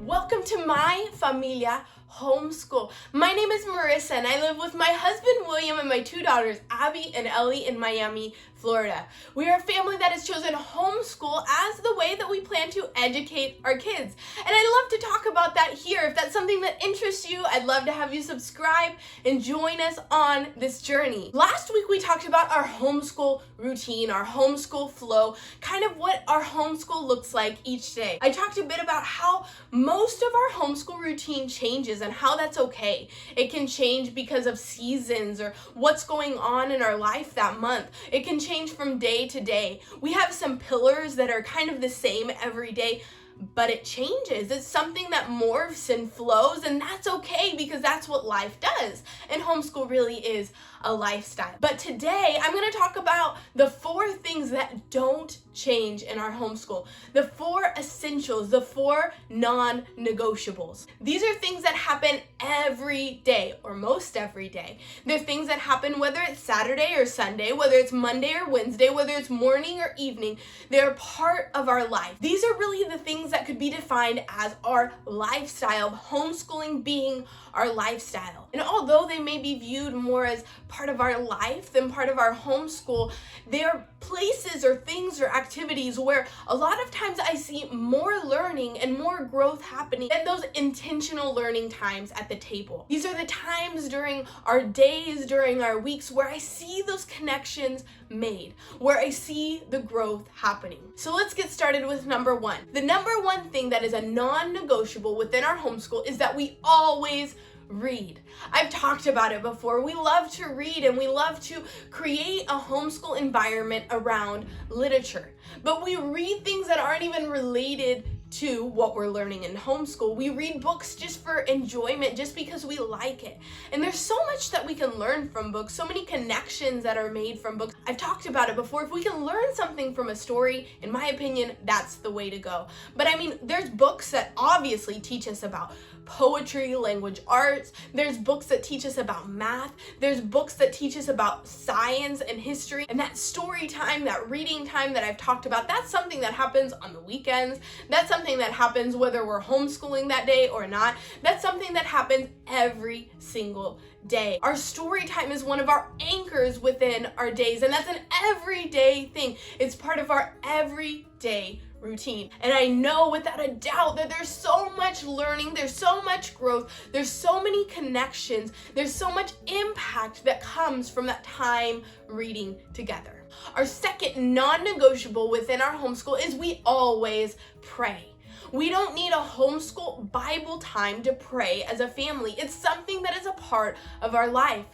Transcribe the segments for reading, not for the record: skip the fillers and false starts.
Welcome to my familia homeschool. My name is Marissa and I live with my husband William and my two daughters Abby and Ellie in Miami, Florida. We are a family that has chosen homeschool as the way that we plan to educate our kids. And I'd love to talk about that here. If that's something that interests you, I'd love to have you subscribe and join us on this journey. Last week we talked about our homeschool routine, our homeschool flow, kind of what our homeschool looks like each day. I talked a bit about how most of our homeschool routine changes and how that's okay. It can change because of seasons or what's going on in our life that month. It can change from day to day. We have some pillars that are kind of the same every day, but it changes. It's something that morphs and flows, and that's okay because that's what life does. And homeschool really is a lifestyle. But today I'm going to talk about the 4 things that don't change in our homeschool. The 4 essentials, the 4 non-negotiables. These are things that happen every day or most every day. They're things that happen whether it's Saturday or Sunday, whether it's Monday or Wednesday, whether it's morning or evening. They're part of our life. These are really the things that could be defined as our lifestyle, homeschooling being our lifestyle. And although they may be viewed more as part of our life than part of our homeschool, they're places or things or activities where a lot of times I see more learning and more growth happening than those intentional learning times at the table. These are the times during our days, during our weeks, where I see those connections made, where I see the growth happening. So let's get started with number 1. The number 1 thing that is a non-negotiable within our homeschool is that we always read. I've talked about it before. We love to read and we love to create a homeschool environment around literature. But we read things that aren't even related to what we're learning in homeschool. We read books just for enjoyment, just because we like it. And there's so much that we can learn from books, so many connections that are made from books. I've talked about it before. If we can learn something from a story, in my opinion, that's the way to go. But I mean, there's books that obviously teach us about poetry, language arts. There's books that teach us about math. There's books that teach us about science and history. And that story time, that reading time that I've talked about, that's something that happens on the weekends. That's something that happens whether we're homeschooling that day or not. That's something that happens every single day. Our story time is one of our anchors within our days, and that's an everyday thing. It's part of our everyday routine. And I know without a doubt that there's so much learning, there's so much growth, there's so many connections, there's so much impact that comes from that time reading together. Our second non-negotiable within our homeschool is we always pray. We don't need a homeschool Bible time to pray as a family. It's something that is a part of our life.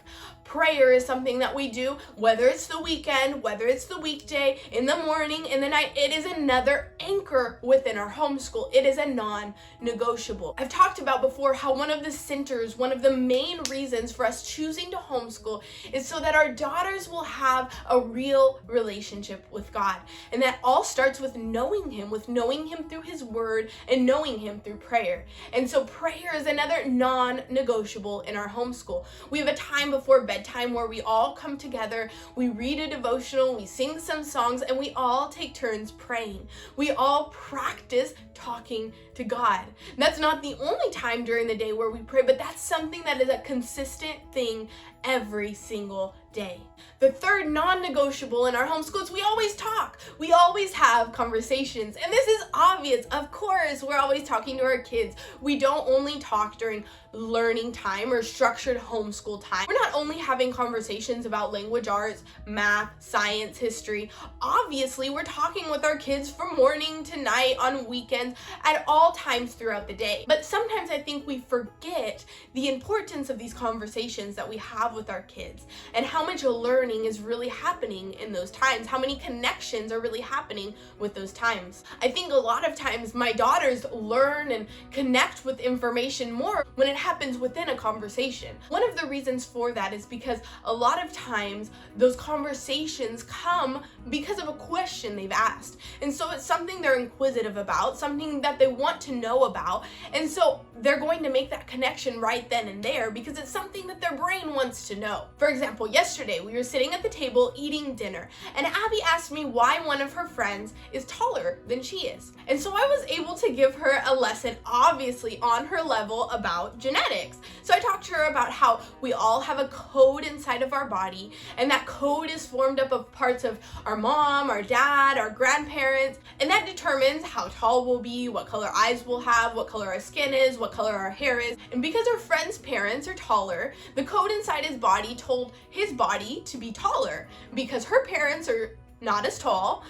Prayer is something that we do, whether it's the weekend, whether it's the weekday, in the morning, in the night. It is another anchor within our homeschool. It is a non-negotiable. I've talked about before how one of the centers, one of the main reasons for us choosing to homeschool is so that our daughters will have a real relationship with God. And that all starts with knowing Him through His Word and knowing Him through prayer. And so prayer is another non-negotiable in our homeschool. We have a time before bedtime where we all come together, we read a devotional, we sing some songs, and we all take turns praying. We all practice talking to God. That's not the only time during the day where we pray, but that's something that is a consistent thing every single day. The third non-negotiable in our homeschool is we always talk. We always have conversations. And this is obvious. Of course, we're always talking to our kids. We don't only talk during learning time or structured homeschool time. We're not only having conversations about language arts, math, science, history. Obviously, we're talking with our kids from morning to night, on weekends, at all times throughout the day. But sometimes I think we forget the importance of these conversations that we have with our kids and how much learning is really happening in those times, how many connections are really happening with those times. I think a lot of times my daughters learn and connect with information more when it happens within a conversation. One of the reasons for that is because a lot of times those conversations come because of a question they've asked. And so it's something they're inquisitive about, something that they want to know about. And so they're going to make that connection right then and there because it's something that their brain wants to know. For example, yesterday yesterday we were sitting at the table eating dinner, and Abby asked me why one of her friends is taller than she is. And so I was able to give her a lesson, obviously on her level, about genetics. So I talked to her about how we all have a code inside of our body, and that code is formed up of parts of our mom, our dad, our grandparents, and that determines how tall we'll be, what color eyes we'll have, what color our skin is, what color our hair is. And because our friend's parents are taller, the code inside his body told his body to be taller. Because her parents are not as tall,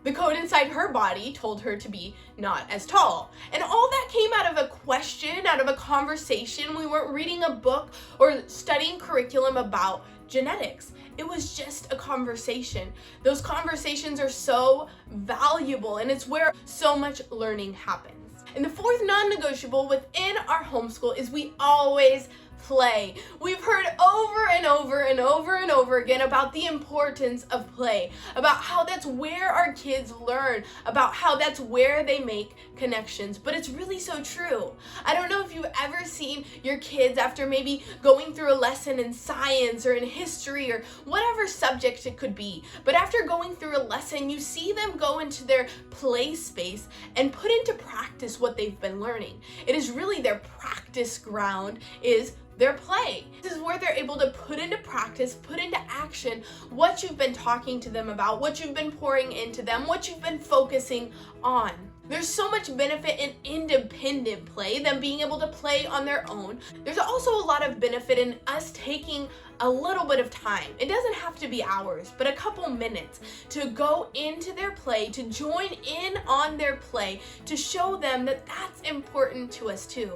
the code inside her body told her to be not as tall. And all that came out of a question, out of a conversation. We weren't reading a book or studying curriculum about genetics. It was just a conversation. Those conversations are so valuable, and it's where so much learning happens. And the fourth non-negotiable within our homeschool is we always play. We've heard over and over and over and over again about the importance of play, about how that's where our kids learn, about how that's where they make connections. But it's really so true. I don't know if you've ever seen your kids after maybe going through a lesson in science or in history or whatever subject it could be, but after going through a lesson, you see them go into their play space and put into practice what they've been learning. It is really their practice ground, is their play. This is where they're able to put into practice, put into action what you've been talking to them about, what you've been pouring into them, what you've been focusing on. There's so much benefit in independent play, them being able to play on their own. There's also a lot of benefit in us taking a little bit of time. It doesn't have to be hours, but a couple minutes to go into their play, to join in on their play, to show them that that's important to us too.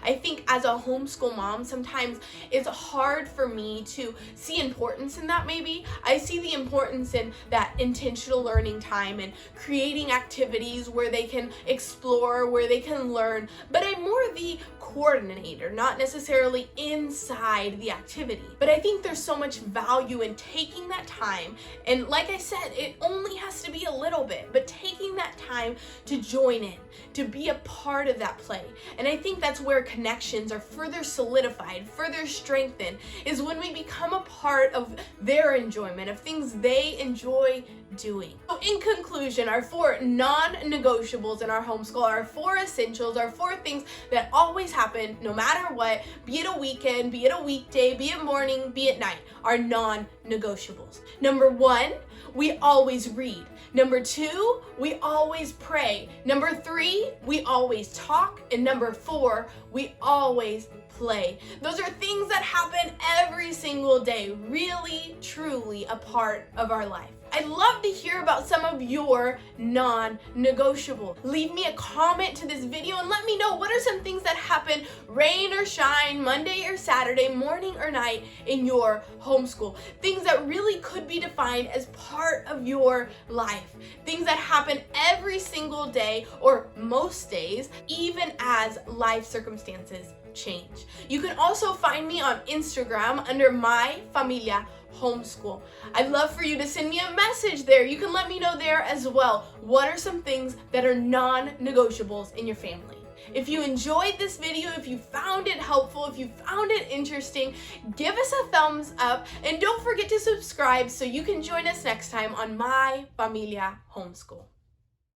I think as a homeschool mom, sometimes it's hard for me to see importance in that maybe. I see the importance in that intentional learning time and creating activities where they can explore, where they can learn, but I'm more the coordinator, not necessarily inside the activity. But I think there's so much value in taking that time, and like I said, it only has to be a little bit, but taking that time to join in, to be a part of that play. And I think that's where connections are further solidified, further strengthened, is when we become a part of their enjoyment, of things they enjoy doing. So in conclusion, our four non-negotiables in our homeschool, our four essentials, our four things that always happen no matter what, be it a weekend, be it a weekday, be it morning, be it night, are non-negotiables. Number one, we always read. Number two, we always pray. Number three, we always talk. And number four, we always play. Those are things that happen every single day, really, truly a part of our life. I'd love to hear about some of your non-negotiables. Leave me a comment to this video and let me know what are some things that happen, rain or shine, Monday or Saturday, morning or night in your homeschool. Things that really could be defined as part of your life. Things that happen every single day or most days, even as life circumstances change. You can also find me on Instagram under My Familia Homeschool. I'd love for you to send me a message there. You can let me know there as well. What are some things that are non-negotiables in your family? If you enjoyed this video, if you found it helpful, if you found it interesting, give us a thumbs up and don't forget to subscribe so you can join us next time on My Familia Homeschool.